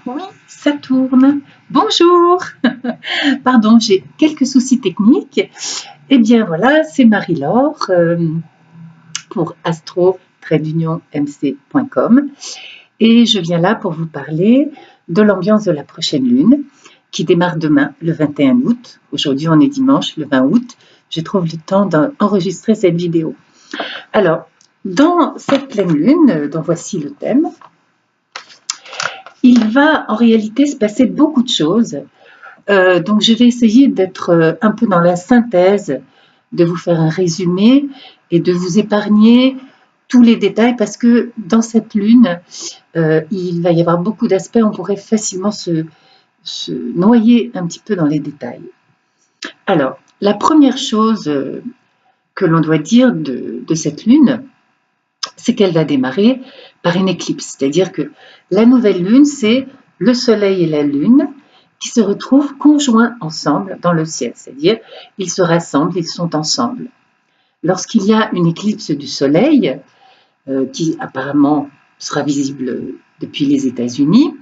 Oui, ça tourne. Bonjour. Pardon, j'ai quelques soucis techniques. Eh bien voilà, c'est Marie-Laure pour astro-mc.com et je viens là pour vous parler de l'ambiance de la prochaine lune qui démarre demain, le 21 août. Aujourd'hui, on est dimanche, le 20 août. Je trouve le temps d'enregistrer cette vidéo. Alors, dans cette pleine lune, dont voici le thème, il va en réalité se passer beaucoup de choses. Donc, je vais essayer d'être un peu dans la synthèse, de vous faire un résumé et de vous épargner tous les détails parce que dans cette lune, il va y avoir beaucoup d'aspects, on pourrait facilement se noyer un petit peu dans les détails. Alors, la première chose que l'on doit dire de cette lune, c'est qu'elle va démarrer par une éclipse, c'est-à-dire que la nouvelle lune, c'est le soleil et la lune qui se retrouvent conjoints ensemble dans le ciel, c'est-à-dire ils se rassemblent, ils sont ensemble. Lorsqu'il y a une éclipse du soleil, qui apparemment sera visible depuis les États-Unis,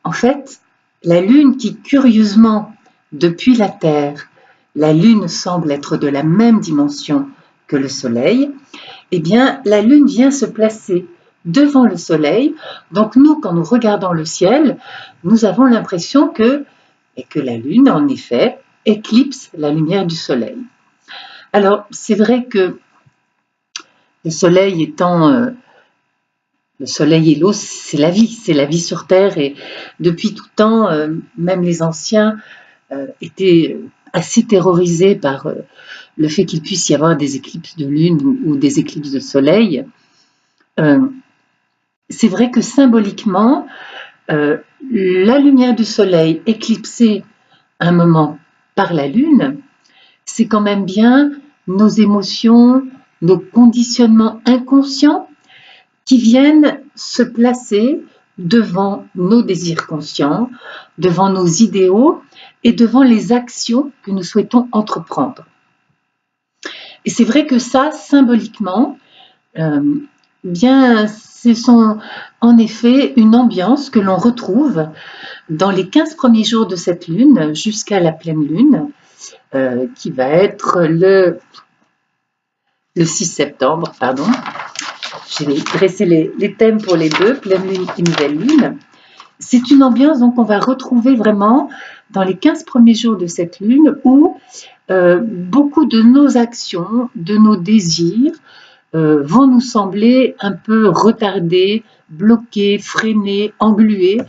en fait, la lune qui curieusement, depuis la Terre, la lune semble être de la même dimension que le soleil, eh bien, la lune vient se placer devant le soleil. Donc nous, quand nous regardons le ciel, nous avons l'impression que la lune, en effet, éclipse la lumière du soleil. Alors, c'est vrai que le soleil étant... le soleil et l'eau, c'est la vie sur Terre. Et depuis tout temps, même les anciens étaient assez terrorisés par le fait qu'il puisse y avoir des éclipses de lune ou des éclipses de soleil. C'est vrai que symboliquement, la lumière du soleil éclipsée un moment par la lune, c'est quand même bien nos émotions, nos conditionnements inconscients qui viennent se placer devant nos désirs conscients, devant nos idéaux et devant les actions que nous souhaitons entreprendre. Et c'est vrai que ça, symboliquement, bien, ce sont en effet une ambiance que l'on retrouve dans les 15 premiers jours de cette lune jusqu'à la pleine lune, qui va être le 6 septembre, pardon. Je vais dresser les thèmes pour les deux, pleine lune et nouvelle lune. C'est une ambiance donc on va retrouver vraiment dans les 15 premiers jours de cette lune où beaucoup de nos actions, de nos désirs vont nous sembler un peu retardés, bloqués, freinés, englués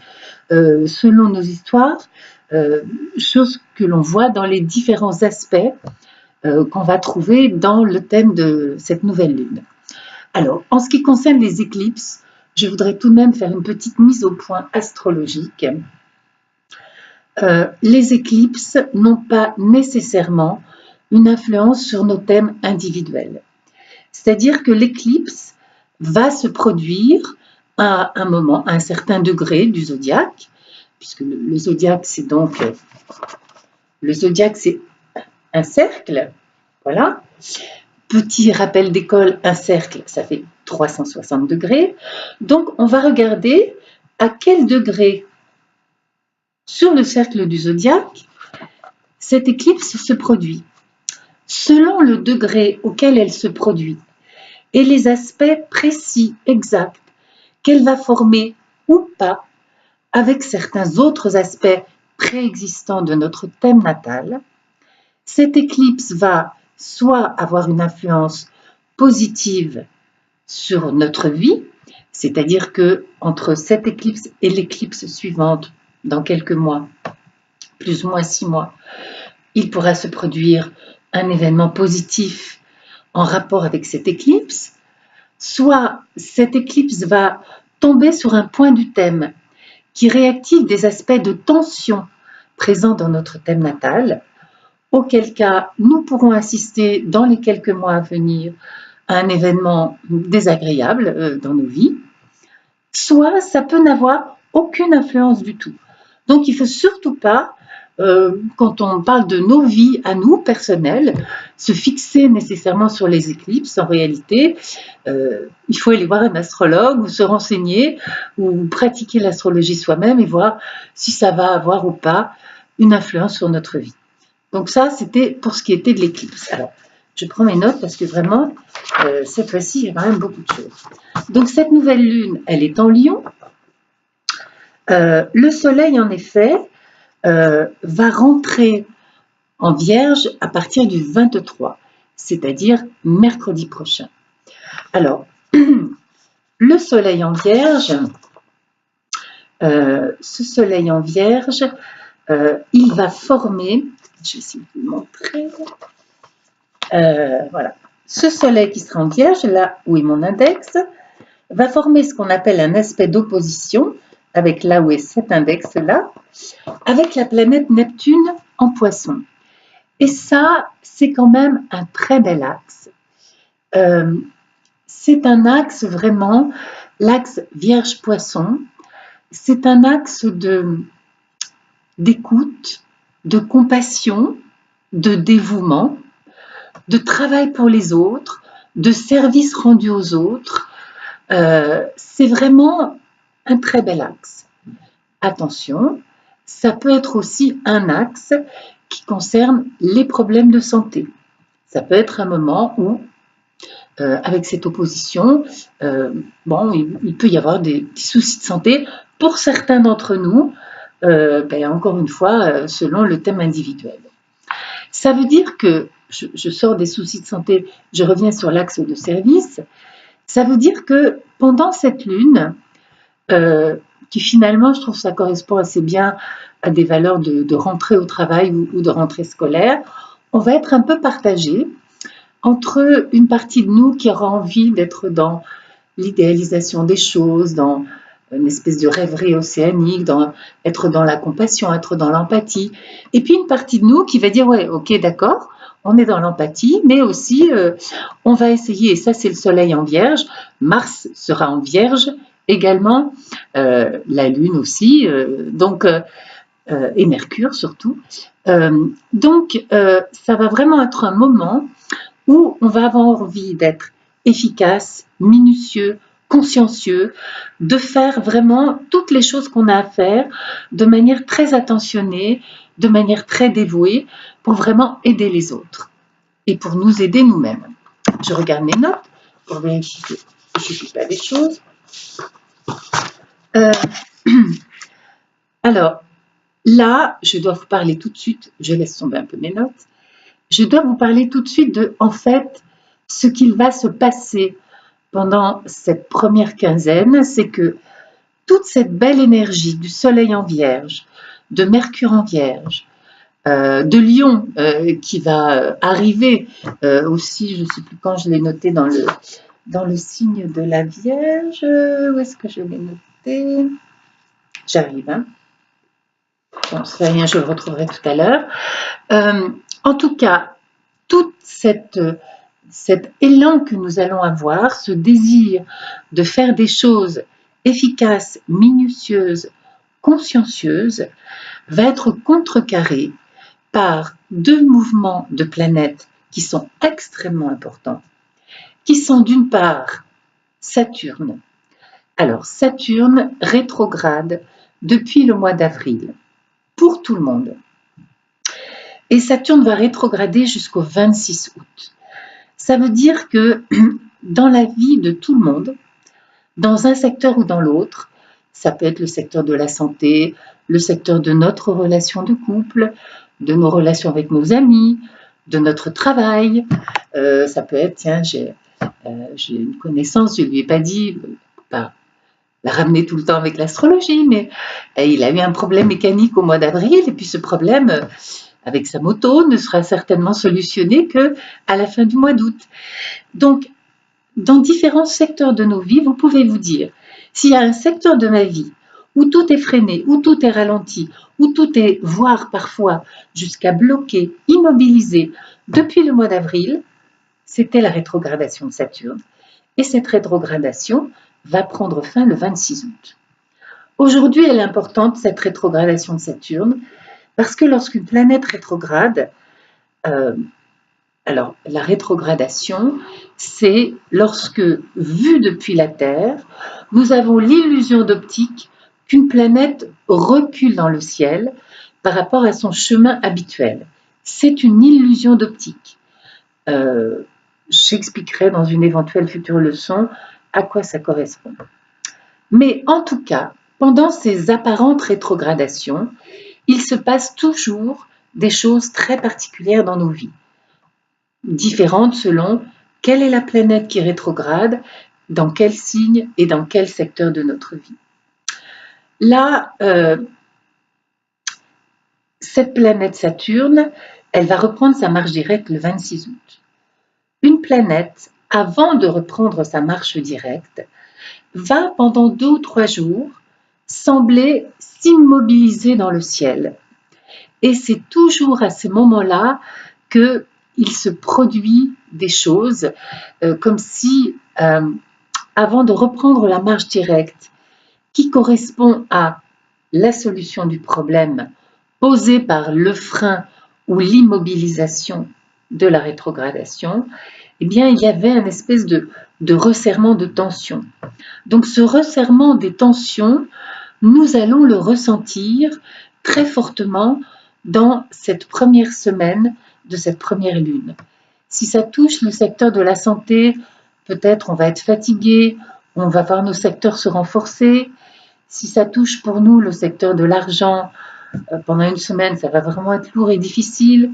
selon nos histoires, chose que l'on voit dans les différents aspects qu'on va trouver dans le thème de cette nouvelle lune. Alors, en ce qui concerne les éclipses, je voudrais tout de même faire une petite mise au point astrologique. Les éclipses n'ont pas nécessairement une influence sur nos thèmes individuels. C'est-à-dire que l'éclipse va se produire à un moment, à un certain degré du zodiaque, puisque le zodiaque, c'est donc un cercle, voilà. Petit rappel d'école, un cercle, ça fait 360 degrés. Donc, on va regarder à quel degré sur le cercle du zodiaque cette éclipse se produit. Selon le degré auquel elle se produit et les aspects précis, exacts, qu'elle va former ou pas avec certains autres aspects préexistants de notre thème natal, cette éclipse va soit avoir une influence positive sur notre vie, c'est-à-dire que entre cette éclipse et l'éclipse suivante, dans quelques mois, plus ou moins 6 mois, il pourra se produire un événement positif en rapport avec cette éclipse, soit cette éclipse va tomber sur un point du thème qui réactive des aspects de tension présents dans notre thème natal, auquel cas nous pourrons assister dans les quelques mois à venir à un événement désagréable dans nos vies, soit ça peut n'avoir aucune influence du tout. Donc il ne faut surtout pas quand on parle de nos vies à nous, personnelles, se fixer nécessairement sur les éclipses, en réalité, il faut aller voir un astrologue ou se renseigner ou pratiquer l'astrologie soi-même et voir si ça va avoir ou pas une influence sur notre vie. Donc ça, c'était pour ce qui était de l'éclipse. Alors, je prends mes notes parce que vraiment, cette fois-ci, il y a quand même beaucoup de choses. Donc cette nouvelle lune, elle est en Lion. Le soleil, en effet, va rentrer en Vierge à partir du 23, c'est-à-dire mercredi prochain. Alors, le soleil en Vierge, ce soleil en Vierge, il va former, je vais essayer de vous montrer, voilà, ce soleil qui sera en Vierge, là où est mon index, va former ce qu'on appelle un aspect d'opposition, avec là où est cet index-là, avec la planète Neptune en Poisson. Et ça, c'est quand même un très bel axe. C'est un axe vraiment, l'axe Vierge-Poisson, c'est un axe d'écoute, de compassion, de dévouement, de travail pour les autres, de service rendu aux autres. C'est vraiment un très bel axe. Attention, ça peut être aussi un axe qui concerne les problèmes de santé. Ça peut être un moment où, avec cette opposition, il peut y avoir des petits soucis de santé pour certains d'entre nous, encore une fois, selon le thème individuel. Ça veut dire que, je sors des soucis de santé, je reviens sur l'axe de service, ça veut dire que pendant cette lune, qui finalement, je trouve ça correspond assez bien à des valeurs de rentrée au travail ou de rentrée scolaire, on va être un peu partagé entre une partie de nous qui aura envie d'être dans l'idéalisation des choses, dans une espèce de rêverie océanique, être dans la compassion, être dans l'empathie, et puis une partie de nous qui va dire « ouais, ok, d'accord, on est dans l'empathie, mais aussi on va essayer, et ça c'est le soleil en Vierge, Mars sera en Vierge également, la Lune aussi, et Mercure surtout. Donc ça va vraiment être un moment où on va avoir envie d'être efficace, minutieux, consciencieux, de faire vraiment toutes les choses qu'on a à faire de manière très attentionnée, de manière très dévouée, pour vraiment aider les autres et pour nous aider nous-mêmes. Je regarde mes notes pour vérifier que je n'oublie pas des choses. Alors, là, je dois vous parler tout de suite, je laisse tomber un peu mes notes, je dois vous parler tout de suite de, en fait, ce qu'il va se passer pendant cette première quinzaine, c'est que toute cette belle énergie du soleil en Vierge, de Mercure en Vierge, de Lion qui va arriver aussi, je ne sais plus quand je l'ai noté dans le signe de la Vierge, où est-ce que je l'ai noté? J'arrive, hein. Bon, c'est rien, je le retrouverai tout à l'heure. En tout cas, tout cet élan que nous allons avoir, ce désir de faire des choses efficaces, minutieuses, consciencieuses, va être contrecarré par deux mouvements de planètes qui sont extrêmement importants, qui sont d'une part Saturne. Alors, Saturne rétrograde depuis le mois d'avril, pour tout le monde. Et Saturne va rétrograder jusqu'au 26 août. Ça veut dire que dans la vie de tout le monde, dans un secteur ou dans l'autre, ça peut être le secteur de la santé, le secteur de notre relation de couple, de nos relations avec nos amis, de notre travail. Ça peut être, tiens, j'ai une connaissance, je ne lui ai pas dit, pas la ramener tout le temps avec l'astrologie, mais il a eu un problème mécanique au mois d'avril, et puis ce problème avec sa moto ne sera certainement solutionné qu'à la fin du mois d'août. Donc, dans différents secteurs de nos vies, vous pouvez vous dire, s'il y a un secteur de ma vie où tout est freiné, où tout est ralenti, où tout est, voire parfois, jusqu'à bloqué, immobilisé, depuis le mois d'avril, c'était la rétrogradation de Saturne. Et cette rétrogradation va prendre fin le 26 août. Aujourd'hui, elle est importante, cette rétrogradation de Saturne, Parce que lorsqu'une planète rétrograde, alors la rétrogradation, c'est lorsque, vu depuis la Terre, nous avons l'illusion d'optique qu'une planète recule dans le ciel par rapport à son chemin habituel. C'est une illusion d'optique. J'expliquerai dans une éventuelle future leçon à quoi ça correspond. Mais en tout cas, pendant ces apparentes rétrogradations, il se passe toujours des choses très particulières dans nos vies, différentes selon quelle est la planète qui rétrograde, dans quel signe et dans quel secteur de notre vie. Là, cette planète Saturne, elle va reprendre sa marche directe le 26 août. Une planète, avant de reprendre sa marche directe, va pendant 2 ou 3 jours sembler s'immobiliser dans le ciel. Et c'est toujours à ce moment-là qu'il se produit des choses, comme si, avant de reprendre la marche directe, qui correspond à la solution du problème posé par le frein ou l'immobilisation de la rétrogradation, eh bien, il y avait une espèce de resserrement de tension. Donc, ce resserrement des tensions, nous allons le ressentir très fortement dans cette première semaine de cette première lune. Si ça touche le secteur de la santé, peut-être on va être fatigué, on va voir nos secteurs se renforcer. Si ça touche pour nous le secteur de l'argent, pendant une semaine, ça va vraiment être lourd et difficile.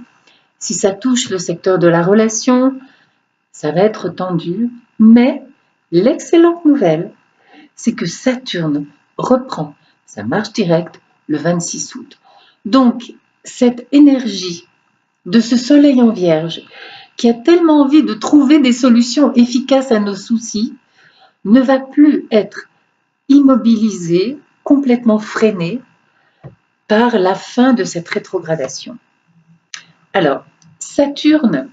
Si ça touche le secteur de la relation, ça va être tendu. Mais l'excellente nouvelle, c'est que Saturne reprend sa marche directe le 26 août. Donc, cette énergie de ce soleil en vierge qui a tellement envie de trouver des solutions efficaces à nos soucis ne va plus être immobilisée, complètement freinée par la fin de cette rétrogradation. Alors, Saturne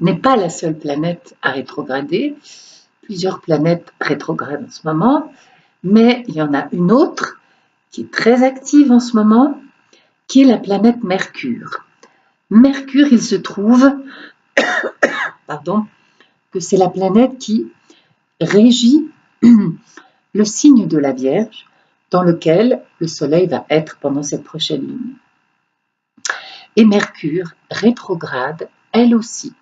n'est pas la seule planète à rétrograder. Plusieurs planètes rétrogradent en ce moment, mais il y en a une autre qui est très active en ce moment, qui est la planète Mercure. Mercure, il se trouve que c'est la planète qui régit le signe de la Vierge, dans lequel le Soleil va être pendant cette prochaine lune. Et Mercure rétrograde, elle aussi,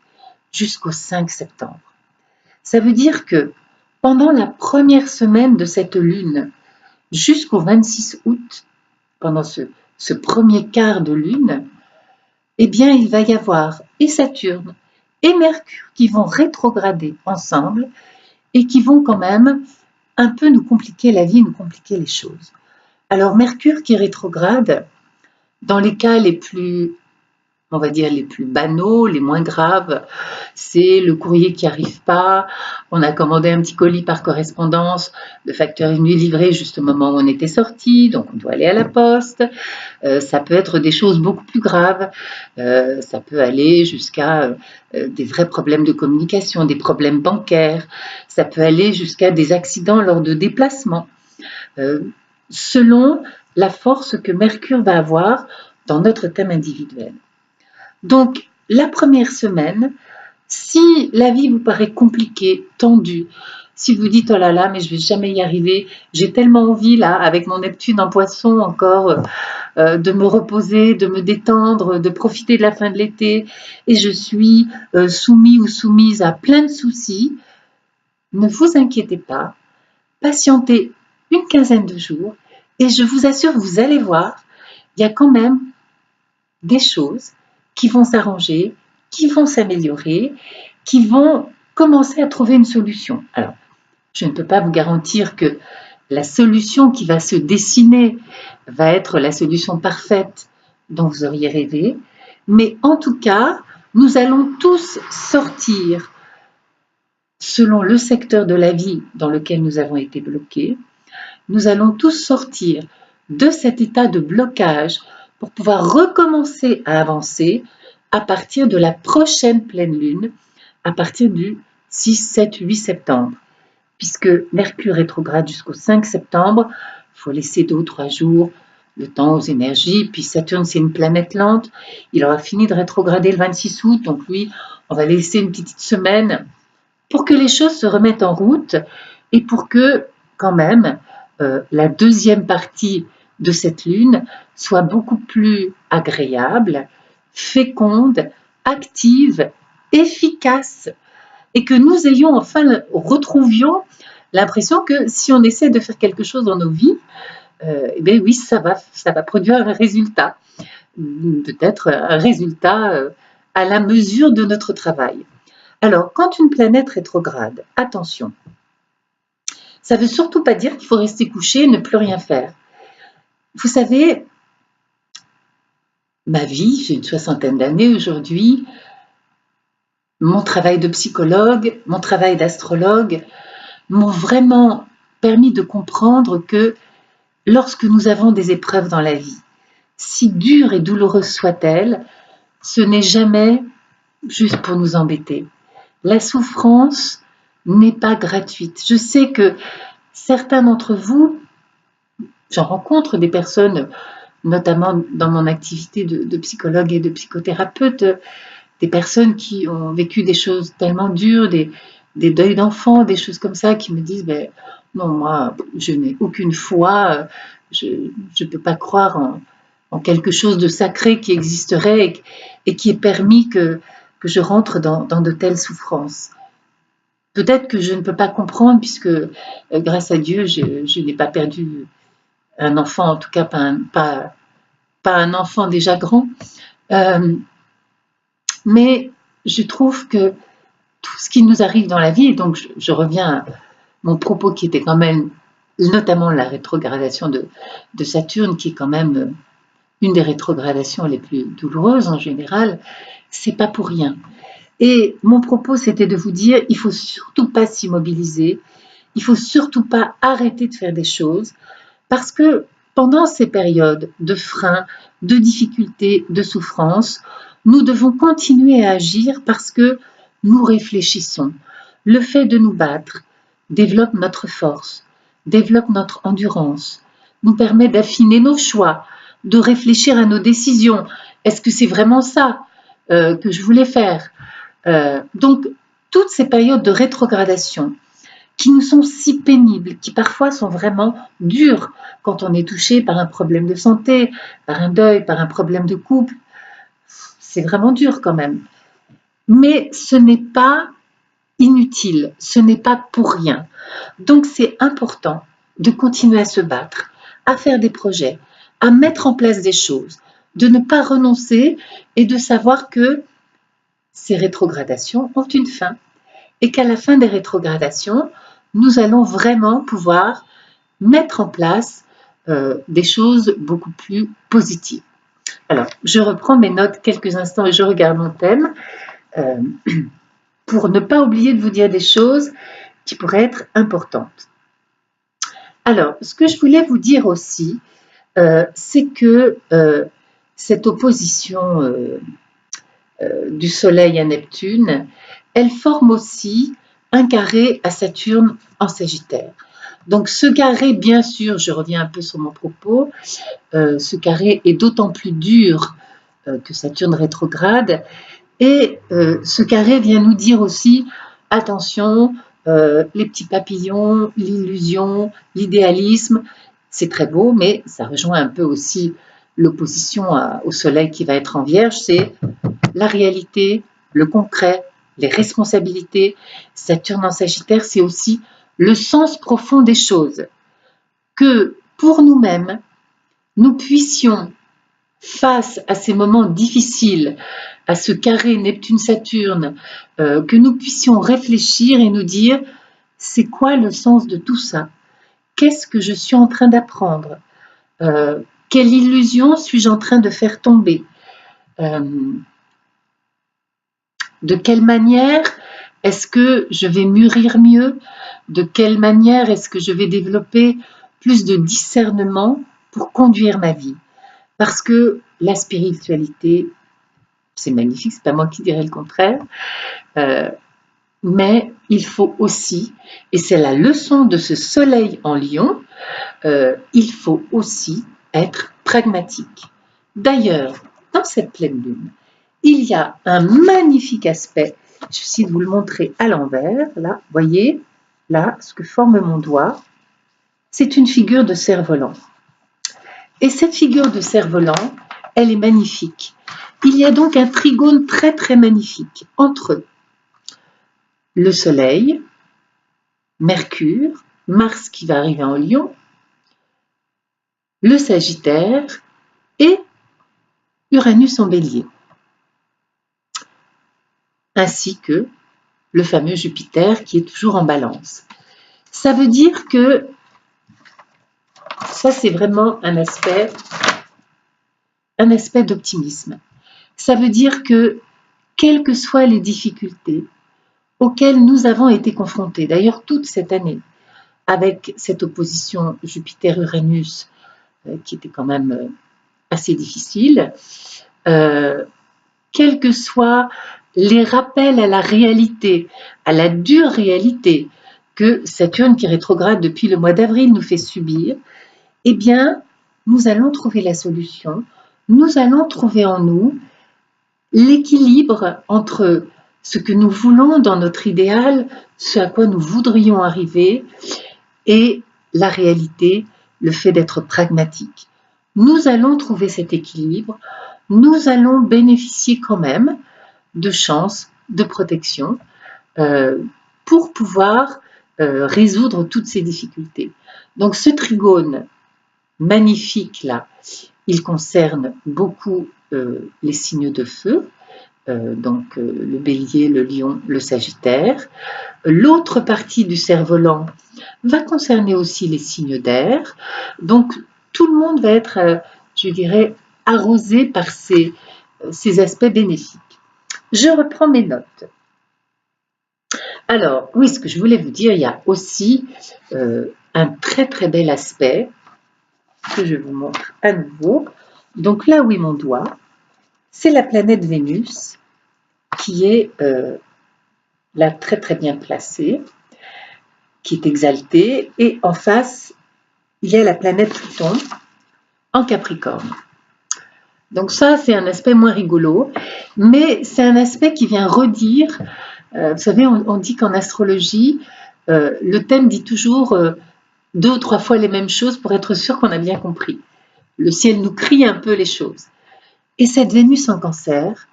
jusqu'au 5 septembre. Ça veut dire que pendant la première semaine de cette lune, jusqu'au 26 août, pendant ce premier quart de lune, eh bien, il va y avoir et Saturne et Mercure qui vont rétrograder ensemble et qui vont quand même un peu nous compliquer la vie, nous compliquer les choses. Alors, Mercure qui rétrograde, dans les cas les plus, on va dire, les plus banaux, les moins graves, c'est le courrier qui n'arrive pas, on a commandé un petit colis par correspondance, le facteur est venu livrer juste au moment où on était sorti, donc on doit aller à la poste. Ça peut être des choses beaucoup plus graves, ça peut aller jusqu'à des vrais problèmes de communication, des problèmes bancaires, ça peut aller jusqu'à des accidents lors de déplacements, selon la force que Mercure va avoir dans notre thème individuel. Donc, la première semaine, si la vie vous paraît compliquée, tendue, si vous dites « oh là là, mais je ne vais jamais y arriver, j'ai tellement envie là, avec mon Neptune en Poisson encore, de me reposer, de me détendre, de profiter de la fin de l'été, et je suis soumis ou soumise à plein de soucis », ne vous inquiétez pas, patientez une quinzaine de jours, et je vous assure, vous allez voir, il y a quand même des choses qui vont s'arranger, qui vont s'améliorer, qui vont commencer à trouver une solution. Alors, je ne peux pas vous garantir que la solution qui va se dessiner va être la solution parfaite dont vous auriez rêvé, mais en tout cas, nous allons tous sortir selon le secteur de la vie dans lequel nous avons été bloqués. Nous allons tous sortir de cet état de blocage pour pouvoir recommencer à avancer à partir de la prochaine pleine lune, à partir du 6, 7, 8 septembre. Puisque Mercure rétrograde jusqu'au 5 septembre, il faut laisser 2 ou 3 jours le temps aux énergies. Puis Saturne, c'est une planète lente. Il aura fini de rétrograder le 26 août. Donc lui, on va laisser une petite semaine pour que les choses se remettent en route et pour que, quand même, la deuxième partie de cette lune soit beaucoup plus agréable, féconde, active, efficace, et que nous ayons enfin, retrouvions l'impression que si on essaie de faire quelque chose dans nos vies, eh bien oui, ça va produire un résultat, peut-être un résultat à la mesure de notre travail. Alors, quand une planète rétrograde, attention, ça ne veut surtout pas dire qu'il faut rester couché et ne plus rien faire. Vous savez, ma vie, j'ai une 60aine d'années aujourd'hui, mon travail de psychologue, mon travail d'astrologue m'ont vraiment permis de comprendre que lorsque nous avons des épreuves dans la vie, si dures et douloureuses soient-elles, ce n'est jamais juste pour nous embêter. La souffrance n'est pas gratuite. Je sais que certains d'entre vous, j'en rencontre des personnes, notamment dans mon activité de psychologue et de psychothérapeute, des personnes qui ont vécu des choses tellement dures, des deuils d'enfants, des choses comme ça, qui me disent ben, non, moi, je n'ai aucune foi, je ne peux pas croire en quelque chose de sacré qui existerait et qui est permis que je rentre dans de telles souffrances. Peut-être que je ne peux pas comprendre puisque, grâce à Dieu, je n'ai pas perdu un enfant, en tout cas pas un enfant déjà grand. Mais je trouve que tout ce qui nous arrive dans la vie, et donc je reviens à mon propos qui était quand même, notamment la rétrogradation de Saturne, qui est quand même une des rétrogradations les plus douloureuses en général, c'est pas pour rien. Et mon propos, c'était de vous dire, il faut surtout pas s'immobiliser, il faut surtout pas arrêter de faire des choses, parce que pendant ces périodes de frein, de difficultés, de souffrance, nous devons continuer à agir parce que nous réfléchissons. Le fait de nous battre développe notre force, développe notre endurance, nous permet d'affiner nos choix, de réfléchir à nos décisions. Est-ce que c'est vraiment ça que je voulais faire? Donc, toutes ces périodes de rétrogradation qui nous sont si pénibles, qui parfois sont vraiment dures quand on est touché par un problème de santé, par un deuil, par un problème de couple, c'est vraiment dur quand même. Mais ce n'est pas inutile, ce n'est pas pour rien. Donc c'est important de continuer à se battre, à faire des projets, à mettre en place des choses, de ne pas renoncer et de savoir que ces rétrogradations ont une fin et qu'à la fin des rétrogradations, nous allons vraiment pouvoir mettre en place des choses beaucoup plus positives. Alors, je reprends mes notes quelques instants et je regarde mon thème pour ne pas oublier de vous dire des choses qui pourraient être importantes. Alors, ce que je voulais vous dire aussi, c'est que cette opposition du Soleil à Neptune, elle forme aussi un carré à Saturne en Sagittaire. Donc ce carré, bien sûr, je reviens un peu sur mon propos, ce carré est d'autant plus dur que Saturne rétrograde, et ce carré vient nous dire aussi, attention, les petits papillons, l'illusion, l'idéalisme, c'est très beau, mais ça rejoint un peu aussi l'opposition au Soleil qui va être en Vierge, c'est la réalité, le concret, les responsabilités. Saturne en Sagittaire, c'est aussi le sens profond des choses. Que pour nous-mêmes, nous puissions, face à ces moments difficiles, à ce carré Neptune-Saturne, que nous puissions réfléchir et nous dire, c'est quoi le sens de tout ça? Qu'est-ce que je suis en train d'apprendre? Quelle illusion suis-je en train de faire tomber? De quelle manière est-ce que je vais mûrir mieux? De quelle manière est-ce que je vais développer plus de discernement pour conduire ma vie? Parce que la spiritualité, c'est magnifique, c'est pas moi qui dirais le contraire, mais il faut aussi, et c'est la leçon de ce soleil en Lion, il faut aussi être pragmatique. D'ailleurs, dans cette pleine lune, il y a un magnifique aspect. Je vais essayer de vous le montrer à l'envers. Là, voyez, là, ce que forme mon doigt, c'est une figure de cerf-volant. Et cette figure de cerf-volant, elle est magnifique. Il y a donc un trigone très très magnifique entre le Soleil, Mercure, Mars qui va arriver en Lion, le Sagittaire et Uranus en Bélier, ainsi que le fameux Jupiter qui est toujours en Balance. Ça veut dire que ça, c'est vraiment un aspect d'optimisme. Ça veut dire que, quelles que soient les difficultés auxquelles nous avons été confrontés, d'ailleurs toute cette année, avec cette opposition Jupiter-Uranus qui était quand même assez difficile, quels que soient les rappels à la réalité, à la dure réalité que Saturne qui rétrograde depuis le mois d'avril nous fait subir, eh bien, nous allons trouver la solution, nous allons trouver en nous l'équilibre entre ce que nous voulons dans notre idéal, ce à quoi nous voudrions arriver, et la réalité, le fait d'être pragmatique. Nous allons trouver cet équilibre, nous allons bénéficier quand même de chances, de protection, pour pouvoir résoudre toutes ces difficultés. Donc ce trigone magnifique là, il concerne beaucoup les signes de feu, donc le Bélier, le Lion, le Sagittaire. L'autre partie du cerf-volant va concerner aussi les signes d'air. Donc tout le monde va être, je dirais, arrosé par ces aspects bénéfiques. Je reprends mes notes. Alors, oui, ce que je voulais vous dire, il y a aussi un très très bel aspect que je vous montre à nouveau. Donc là où est mon doigt, c'est la planète Vénus qui est là très très bien placée, qui est exaltée, et en face, il y a la planète Pluton en Capricorne. Donc ça, c'est un aspect moins rigolo, mais c'est un aspect qui vient redire, vous savez, on dit qu'en astrologie, le thème dit toujours 2 ou 3 fois les mêmes choses pour être sûr qu'on a bien compris. Le ciel nous crie un peu les choses. Et cette Vénus en Cancer,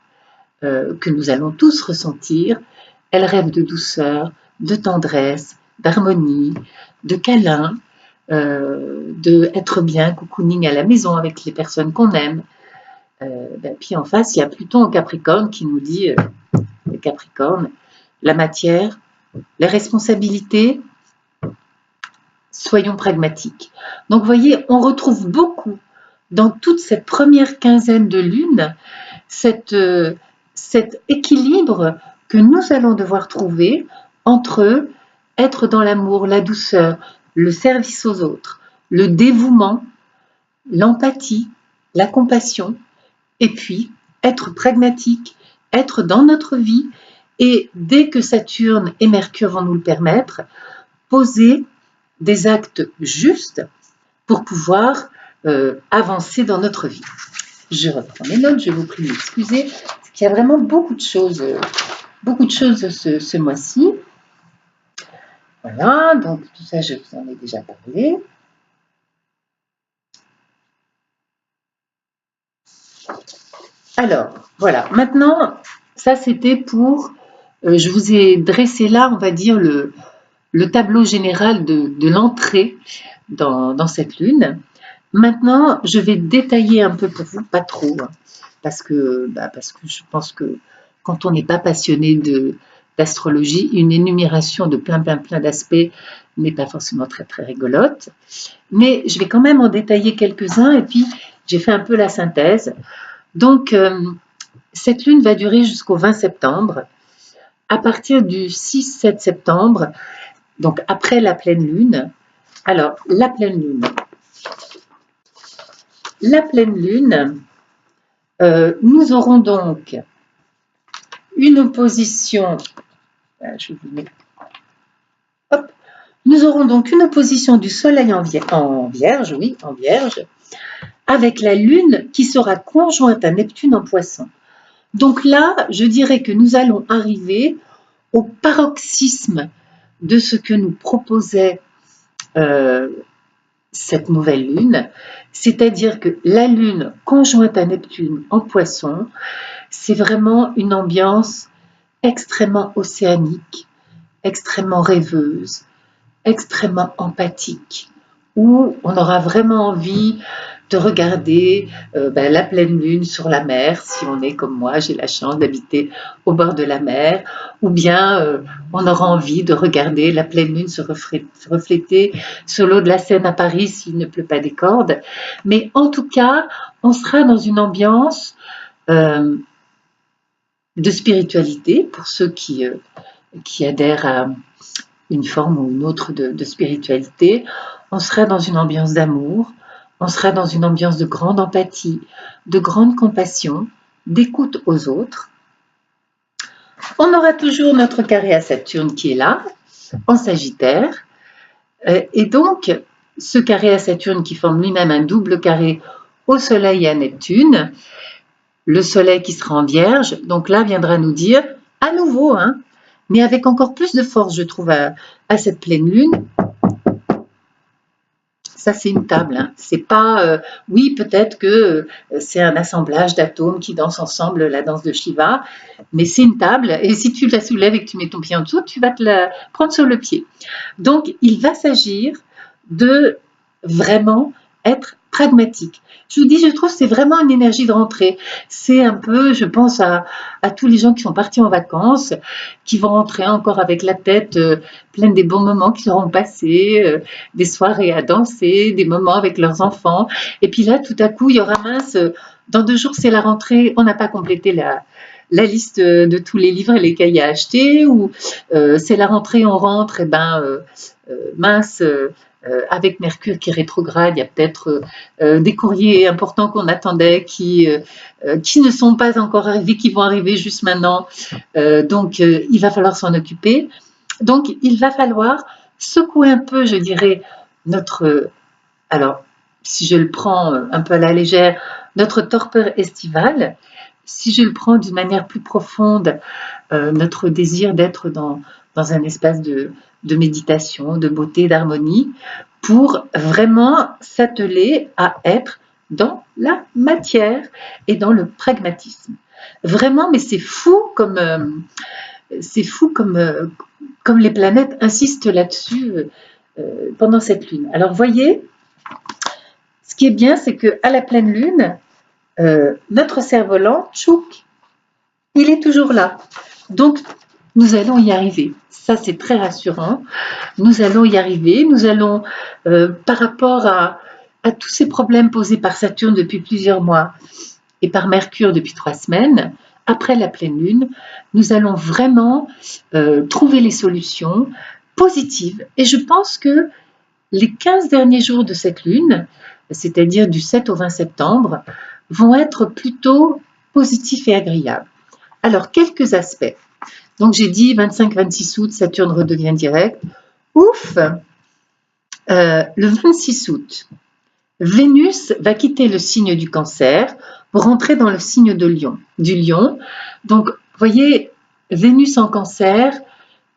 que nous allons tous ressentir, elle rêve de douceur, de tendresse, d'harmonie, de câlin, d'être bien, cocooning à la maison avec les personnes qu'on aime. Puis en face, il y a Pluton en Capricorne qui nous dit, Capricorne, la matière, les responsabilités, soyons pragmatiques. Donc vous voyez, on retrouve beaucoup dans toute cette première quinzaine de lune, cet équilibre que nous allons devoir trouver entre être dans l'amour, la douceur, le service aux autres, le dévouement, l'empathie, la compassion, et puis être pragmatique, être dans notre vie, et dès que Saturne et Mercure vont nous le permettre, poser des actes justes pour pouvoir avancer dans notre vie. Je reprends mes notes, je vous prie de m'excuser, parce qu'il y a vraiment beaucoup de choses ce mois-ci. Voilà, donc tout ça, je vous en ai déjà parlé. Alors, voilà, maintenant, ça c'était pour, je vous ai dressé là, on va dire, le tableau général de l'entrée dans cette lune. Maintenant, je vais détailler un peu pour vous, pas trop, hein, parce que je pense que quand on n'est pas passionné d'astrologie, une énumération de plein d'aspects n'est pas forcément très très rigolote. Mais je vais quand même en détailler quelques-uns et puis j'ai fait un peu la synthèse. Donc, cette lune va durer jusqu'au 20 septembre. À partir du 6-7 septembre, donc après la pleine lune, alors la pleine lune, nous aurons donc une opposition, nous aurons donc une opposition du soleil en vierge, avec la Lune qui sera conjointe à Neptune en Poisson. Donc là, je dirais que nous allons arriver au paroxysme de ce que nous proposait cette nouvelle Lune, c'est-à-dire que la Lune conjointe à Neptune en Poisson, c'est vraiment une ambiance extrêmement océanique, extrêmement rêveuse, extrêmement empathique, où on aura vraiment envie de regarder la pleine lune sur la mer, si on est comme moi, j'ai la chance d'habiter au bord de la mer, ou bien on aura envie de regarder la pleine lune se refléter sur l'eau de la Seine à Paris s'il ne pleut pas des cordes. Mais en tout cas, on sera dans une ambiance de spiritualité, pour ceux qui adhèrent à une forme ou une autre de spiritualité. On sera dans une ambiance d'amour, on sera dans une ambiance de grande empathie, de grande compassion, d'écoute aux autres. On aura toujours notre carré à Saturne qui est là, en Sagittaire. Et donc, ce carré à Saturne qui forme lui-même un double carré au Soleil et à Neptune, le Soleil qui sera en Vierge, donc là viendra nous dire, à nouveau, mais avec encore plus de force, je trouve, à cette pleine lune. Ça, c'est une table. C'est pas... oui, peut-être que c'est un assemblage d'atomes qui dansent ensemble la danse de Shiva, mais c'est une table. Et si tu la soulèves et que tu mets ton pied en dessous, tu vas te la prendre sur le pied. Donc, il va s'agir de vraiment être pragmatique. Je vous dis, je trouve que c'est vraiment une énergie de rentrée. C'est un peu, je pense à tous les gens qui sont partis en vacances, qui vont rentrer encore avec la tête pleine des bons moments qu'ils auront passés, des soirées à danser, des moments avec leurs enfants. Et puis là, tout à coup, il y aura mince, dans 2 jours, c'est la rentrée, on n'a pas complété la liste de tous les livres et les cahiers à acheter, ou c'est la rentrée, on rentre, et mince... avec Mercure qui est rétrograde, il y a peut-être des courriers importants qu'on attendait qui ne sont pas encore arrivés, qui vont arriver juste maintenant. Donc, il va falloir s'en occuper. Donc, il va falloir secouer un peu, je dirais, notre... alors, si je le prends un peu à la légère, notre torpeur estivale. Si je le prends d'une manière plus profonde, notre désir d'être dans un espace de méditation, de beauté, d'harmonie, pour vraiment s'atteler à être dans la matière et dans le pragmatisme. Vraiment, mais c'est fou comme les planètes insistent là-dessus pendant cette lune. Alors, voyez, ce qui est bien, c'est qu'à la pleine lune, notre cerf-volant, Tchouk, il est toujours là. Donc, nous allons y arriver. Ça, c'est très rassurant. Nous allons y arriver. Nous allons, par rapport à tous ces problèmes posés par Saturne depuis plusieurs mois et par Mercure depuis 3 semaines, après la pleine lune, nous allons vraiment trouver les solutions positives. Et je pense que les 15 derniers jours de cette lune, c'est-à-dire du 7 au 20 septembre, vont être plutôt positifs et agréables. Alors, quelques aspects. Donc, j'ai dit 25-26 août, Saturne redevient direct. Ouf, le 26 août, Vénus va quitter le signe du Cancer pour rentrer dans le signe du Lion. Donc, vous voyez, Vénus en Cancer,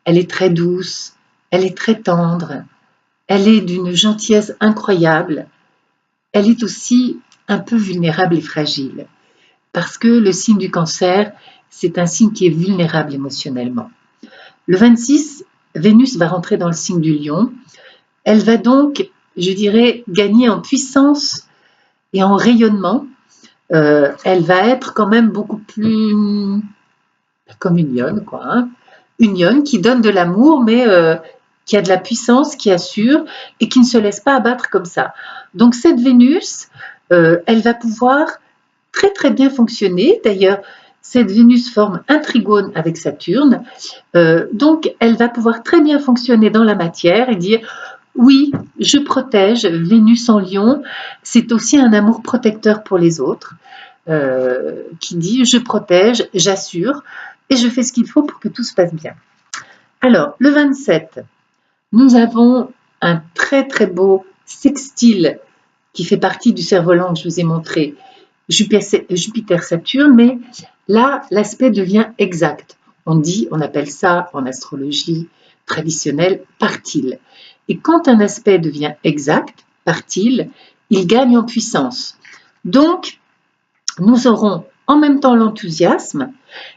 elle est très douce, elle est très tendre, elle est d'une gentillesse incroyable. Elle est aussi un peu vulnérable et fragile, parce que le signe du Cancer, c'est un signe qui est vulnérable émotionnellement. Le 26, Vénus va rentrer dans le signe du Lion. Elle va donc, je dirais, gagner en puissance et en rayonnement. Elle va être quand même beaucoup plus comme une lionne, quoi. Une lionne qui donne de l'amour, mais qui a de la puissance, qui assure et qui ne se laisse pas abattre comme ça. Donc cette Vénus, elle va pouvoir très très bien fonctionner. D'ailleurs, cette Vénus forme un trigone avec Saturne. Donc elle va pouvoir très bien fonctionner dans la matière et dire oui, je protège. Vénus en Lion, c'est aussi un amour protecteur pour les autres, qui dit je protège, j'assure et je fais ce qu'il faut pour que tout se passe bien. Alors, le 27, nous avons un très très beau sextile qui fait partie du cerf-volant que je vous ai montré, Jupiter-Saturne, mais là, l'aspect devient exact. On appelle ça en astrologie traditionnelle partile. Et quand un aspect devient exact, partile, il gagne en puissance. Donc, nous aurons en même temps l'enthousiasme,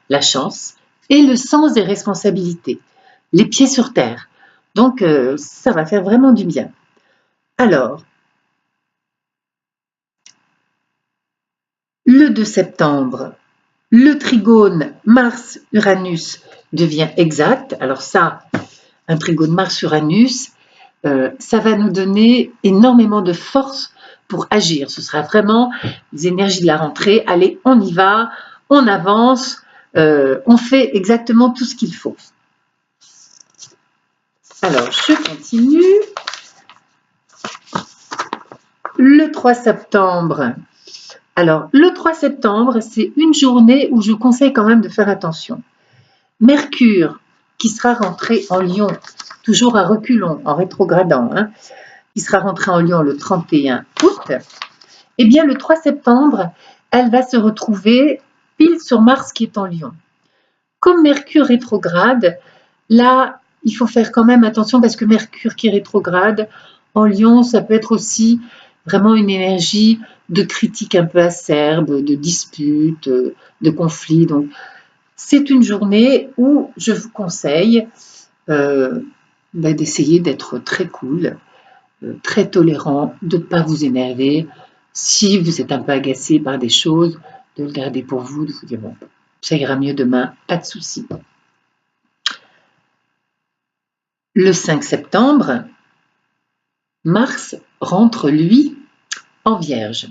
la chance et le sens des responsabilités, les pieds sur terre. Donc, ça va faire vraiment du bien. Alors, le 2 septembre, le trigone Mars-Uranus devient exact. Alors ça, un trigone Mars-Uranus, ça va nous donner énormément de force pour agir. Ce sera vraiment les énergies de la rentrée. Allez, on y va, on avance, on fait exactement tout ce qu'il faut. Alors, je continue. Le 3 septembre. Alors, le 3 septembre, c'est une journée où je conseille quand même de faire attention. Mercure, qui sera rentré en Lion, toujours à reculons, en rétrogradant, qui sera rentré en Lion le 31 août, eh bien, le 3 septembre, elle va se retrouver pile sur Mars qui est en Lion. Comme Mercure rétrograde, là, il faut faire quand même attention parce que Mercure qui rétrograde en Lion, ça peut être aussi vraiment une énergie de critique un peu acerbe, de dispute, de conflit. Donc, c'est une journée où je vous conseille d'essayer d'être très cool, très tolérant, de ne pas vous énerver. Si vous êtes un peu agacé par des choses, de le garder pour vous, de vous dire bon, ça ira mieux demain, pas de souci. Le 5 septembre, Mars rentre, lui, en Vierge.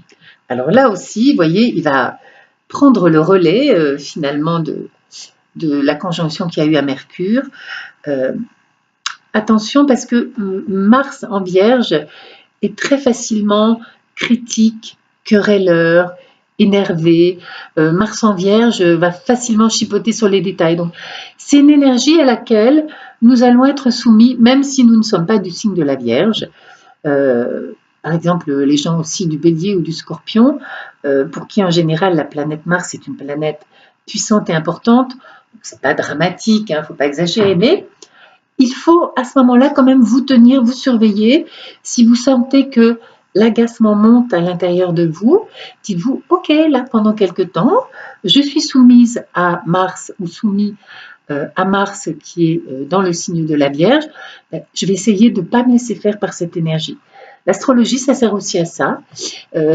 Alors là aussi, vous voyez, il va prendre le relais finalement de la conjonction qu'il y a eu à Mercure. Attention parce que Mars en Vierge est très facilement critique, querelleur, énervé. Mars en Vierge va facilement chipoter sur les détails. Donc, c'est une énergie à laquelle nous allons être soumis, même si nous ne sommes pas du signe de la Vierge. Par exemple, les gens aussi du Bélier ou du Scorpion, pour qui en général la planète Mars est une planète puissante et importante. C'est pas dramatique, il ne faut pas exagérer, mais il faut à ce moment-là quand même vous tenir, vous surveiller. Si vous sentez que l'agacement monte à l'intérieur de vous, dites-vous, ok, là pendant quelque temps, je suis soumise à Mars ou soumis à Mars qui est dans le signe de la Vierge, je vais essayer de ne pas me laisser faire par cette énergie. L'astrologie, ça sert aussi à ça.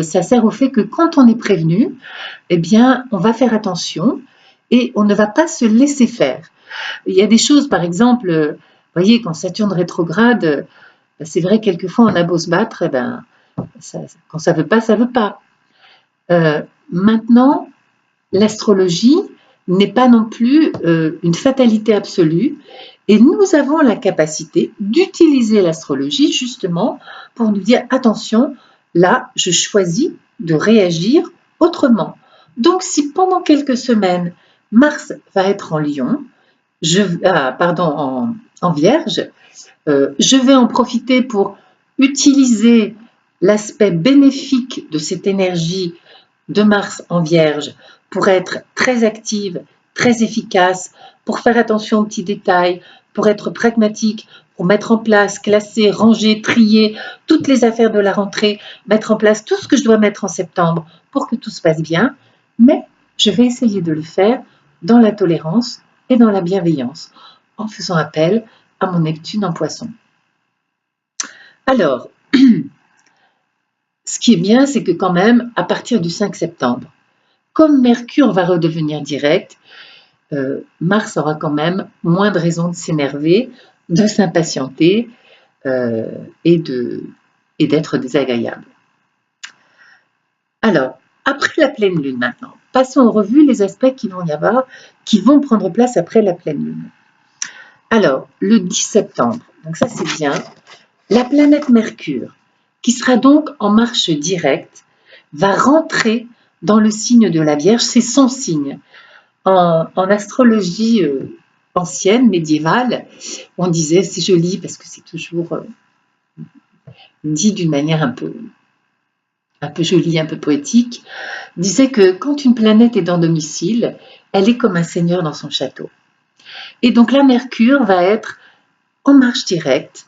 Ça sert au fait que quand on est prévenu, eh bien, on va faire attention et on ne va pas se laisser faire. Il y a des choses, par exemple, vous voyez, quand Saturne rétrograde, c'est vrai, quelquefois, on a beau se battre, eh ben, quand ça ne veut pas, ça ne veut pas. Maintenant, l'astrologie n'est pas non plus une fatalité absolue et nous avons la capacité d'utiliser l'astrologie justement pour nous dire attention, là je choisis de réagir autrement. Donc si pendant quelques semaines Mars va être en Lion, en Vierge, je vais en profiter pour utiliser l'aspect bénéfique de cette énergie de Mars en Vierge pour être très active, très efficace, pour faire attention aux petits détails, pour être pragmatique, pour mettre en place, classer, ranger, trier toutes les affaires de la rentrée, mettre en place tout ce que je dois mettre en septembre pour que tout se passe bien, mais je vais essayer de le faire dans la tolérance et dans la bienveillance, en faisant appel à mon Neptune en Poisson. Alors, ce qui est bien, c'est que quand même, à partir du 5 septembre, comme Mercure va redevenir direct, Mars aura quand même moins de raisons de s'énerver, de s'impatienter et d'être désagréable. Alors, après la pleine lune maintenant, passons en revue les aspects qui vont prendre place après la pleine lune. Alors, le 10 septembre, donc ça c'est bien, la planète Mercure, qui sera donc en marche directe, va rentrer dans le signe de la Vierge, c'est son signe. En astrologie ancienne, médiévale, on disait, c'est joli parce que c'est toujours dit d'une manière un peu un peu joli, un peu poétique, disait que quand une planète est dans domicile, elle est comme un seigneur dans son château. Et donc la Mercure va être en marche directe,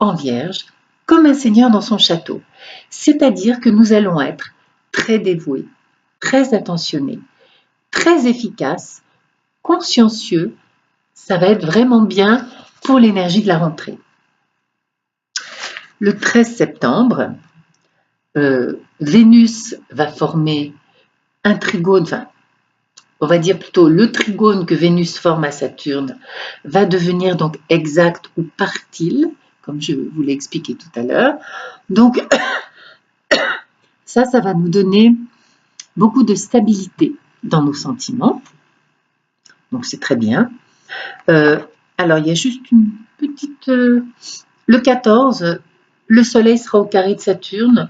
en Vierge, comme un seigneur dans son château. C'est-à-dire que nous allons être très dévoués, très attentionnés, très efficaces, consciencieux. Ça va être vraiment bien pour l'énergie de la rentrée. Le 13 septembre, Vénus va former un trigone, enfin, on va dire plutôt le trigone que Vénus forme à Saturne va devenir donc exact ou partile, comme je vous l'ai expliqué tout à l'heure. Donc, ça va nous donner beaucoup de stabilité dans nos sentiments. Donc, c'est très bien. Alors, il y a juste une petite... le 14, le Soleil sera au carré de Saturne.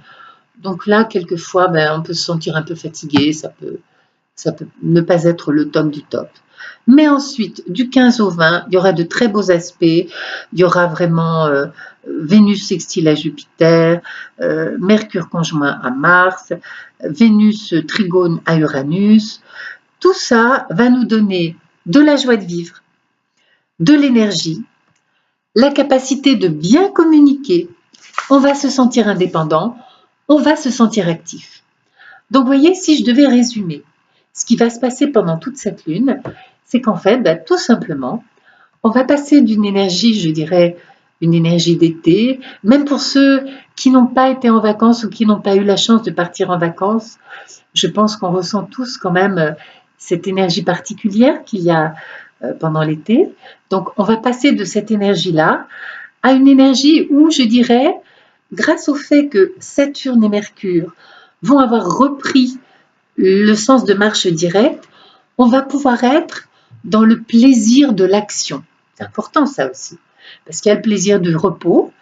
Donc là, quelquefois, on peut se sentir un peu fatigué. Ça peut ne pas être le top du top. Mais ensuite, du 15 au 20, il y aura de très beaux aspects. Il y aura vraiment Vénus sextile à Jupiter, Mercure conjoint à Mars, Vénus trigone à Uranus. Tout ça va nous donner de la joie de vivre, de l'énergie, la capacité de bien communiquer. On va se sentir indépendant, on va se sentir actif. Donc, vous voyez, si je devais résumer, ce qui va se passer pendant toute cette lune, c'est qu'en fait, tout simplement, on va passer d'une énergie, je dirais, une énergie d'été, même pour ceux qui n'ont pas été en vacances ou qui n'ont pas eu la chance de partir en vacances, je pense qu'on ressent tous quand même cette énergie particulière qu'il y a pendant l'été. Donc, on va passer de cette énergie-là à une énergie où, je dirais, grâce au fait que Saturne et Mercure vont avoir repris le sens de marche directe, on va pouvoir être dans le plaisir de l'action. C'est important ça aussi, parce qu'il y a le plaisir du repos,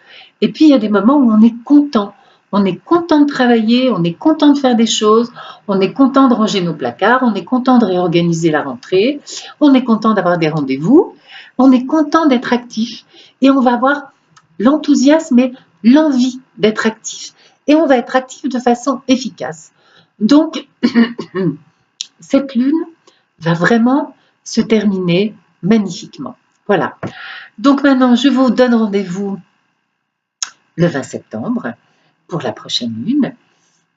et puis il y a des moments où on est content. On est content de travailler, on est content de faire des choses, on est content de ranger nos placards, on est content de réorganiser la rentrée, on est content d'avoir des rendez-vous, on est content d'être actif, et on va avoir l'enthousiasme et l'envie d'être actif. Et on va être actif de façon efficace. Donc, cette lune va vraiment se terminer magnifiquement. Voilà. Donc maintenant, je vous donne rendez-vous le 20 septembre pour la prochaine lune.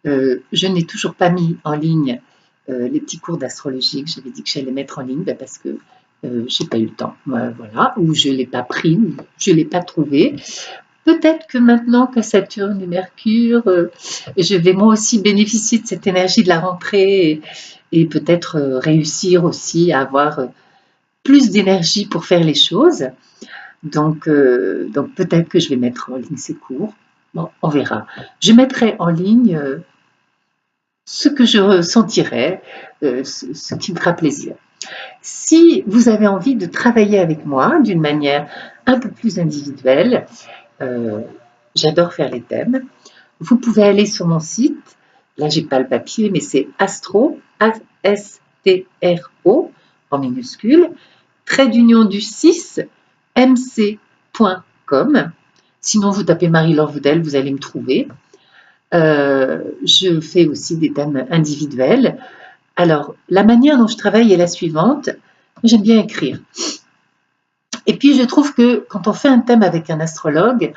Je n'ai toujours pas mis en ligne les petits cours d'astrologie que j'avais dit que j'allais mettre en ligne parce que je n'ai pas eu le temps, voilà, ou je ne l'ai pas pris, ou je ne l'ai pas trouvé. Peut-être que maintenant que Saturne et Mercure, je vais moi aussi bénéficier de cette énergie de la rentrée et peut-être réussir aussi à avoir plus d'énergie pour faire les choses. Donc peut-être que je vais mettre en ligne ces cours. Bon, on verra. Je mettrai en ligne ce que je ressentirai, ce qui me fera plaisir. Si vous avez envie de travailler avec moi d'une manière un peu plus individuelle, j'adore faire les thèmes. Vous pouvez aller sur mon site. Là, j'ai pas le papier, mais c'est Astro, A-S-T-R-O, en minuscule, _6, mc.com. Sinon, vous tapez Marie-Laure Vedel, vous allez me trouver. Je fais aussi des thèmes individuels. Alors, la manière dont je travaille est la suivante. J'aime bien écrire. Et puis, je trouve que quand on fait un thème avec un astrologue,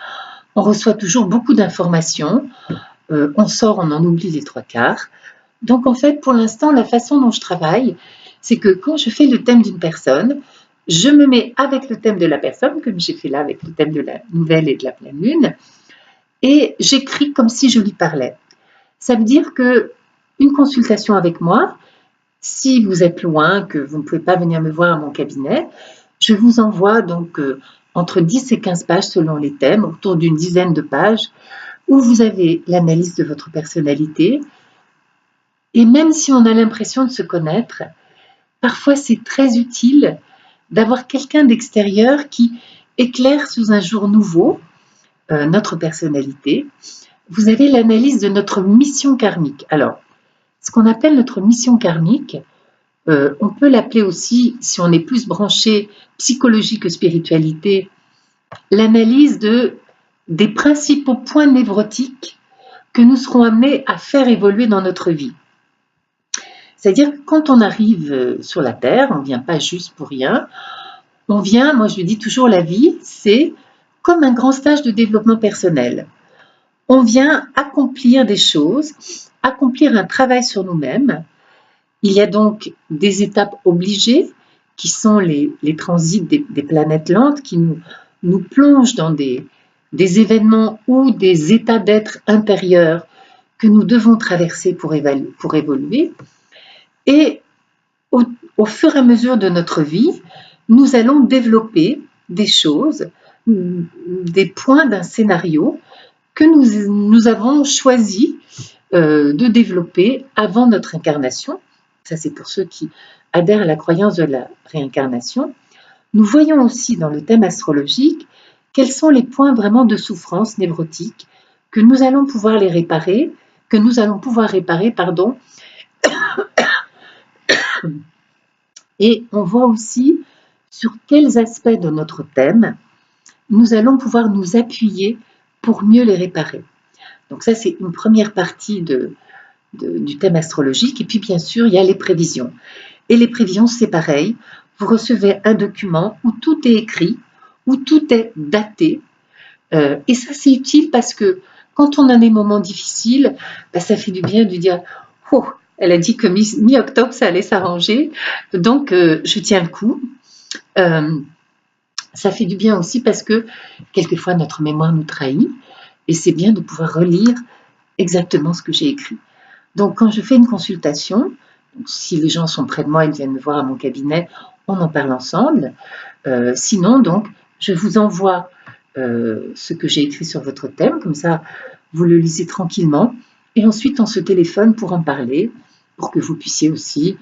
on reçoit toujours beaucoup d'informations. On sort, on en oublie les 3/4. Donc, en fait, pour l'instant, la façon dont je travaille, c'est que quand je fais le thème d'une personne, je me mets avec le thème de la personne, comme j'ai fait là avec le thème de la nouvelle et de la pleine lune, et j'écris comme si je lui parlais. Ça veut dire que une consultation avec moi, si vous êtes loin, que vous ne pouvez pas venir me voir à mon cabinet, je vous envoie donc entre 10 et 15 pages selon les thèmes, autour d'une dizaine de pages, où vous avez l'analyse de votre personnalité. Et même si on a l'impression de se connaître, parfois c'est très utile d'avoir quelqu'un d'extérieur qui éclaire sous un jour nouveau notre personnalité. Vous avez l'analyse de notre mission karmique. Alors, ce qu'on appelle notre mission karmique, on peut l'appeler aussi, si on est plus branché psychologie que spiritualité, l'analyse des principaux points névrotiques que nous serons amenés à faire évoluer dans notre vie. C'est-à-dire que quand on arrive sur la Terre, on ne vient pas juste pour rien, on vient, moi je dis toujours, la vie, c'est comme un grand stage de développement personnel. On vient accomplir des choses, accomplir un travail sur nous-mêmes. Il y a donc des étapes obligées qui sont les transits des planètes lentes qui nous plongent dans des événements ou des états d'être intérieurs que nous devons traverser pour évoluer. Et au fur et à mesure de notre vie, nous allons développer des choses, des points d'un scénario que nous avons choisi de développer avant notre incarnation. Ça, c'est pour ceux qui adhèrent à la croyance de la réincarnation. Nous voyons aussi dans le thème astrologique quels sont les points vraiment de souffrance névrotique que nous allons pouvoir réparer, Et on voit aussi sur quels aspects de notre thème nous allons pouvoir nous appuyer pour mieux les réparer. Donc ça, c'est une première partie du thème astrologique. Et puis, bien sûr, il y a les prévisions. Et les prévisions, c'est pareil. Vous recevez un document où tout est écrit, où tout est daté. Et ça, c'est utile parce que quand on a des moments difficiles, ça fait du bien de dire « Oh, elle a dit que mi-octobre, ça allait s'arranger, donc je tiens le coup. » Ça fait du bien aussi parce que quelquefois, notre mémoire nous trahit et c'est bien de pouvoir relire exactement ce que j'ai écrit. Donc, quand je fais une consultation, si les gens sont près de moi, ils viennent me voir à mon cabinet, on en parle ensemble. Sinon, donc, je vous envoie ce que j'ai écrit sur votre thème, comme ça, vous le lisez tranquillement. Et ensuite, on se téléphone pour en parler, pour que vous puissiez aussi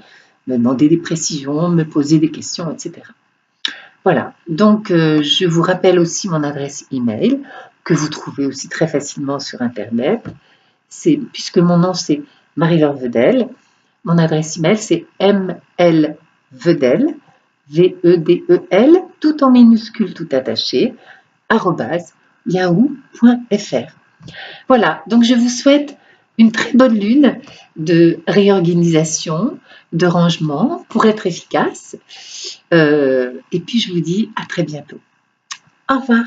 me demander des précisions, me poser des questions, etc. Voilà, donc je vous rappelle aussi mon adresse email, que vous trouvez aussi très facilement sur Internet. Puisque mon nom c'est Marie-Laure Vedel, mon adresse email c'est mlvedel, V-E-D-E-L, tout en minuscule, tout attaché, @yahoo.fr. Voilà, donc je vous souhaite une très bonne lune de réorganisation, de rangement pour être efficace. Et puis je vous dis à très bientôt. Au revoir.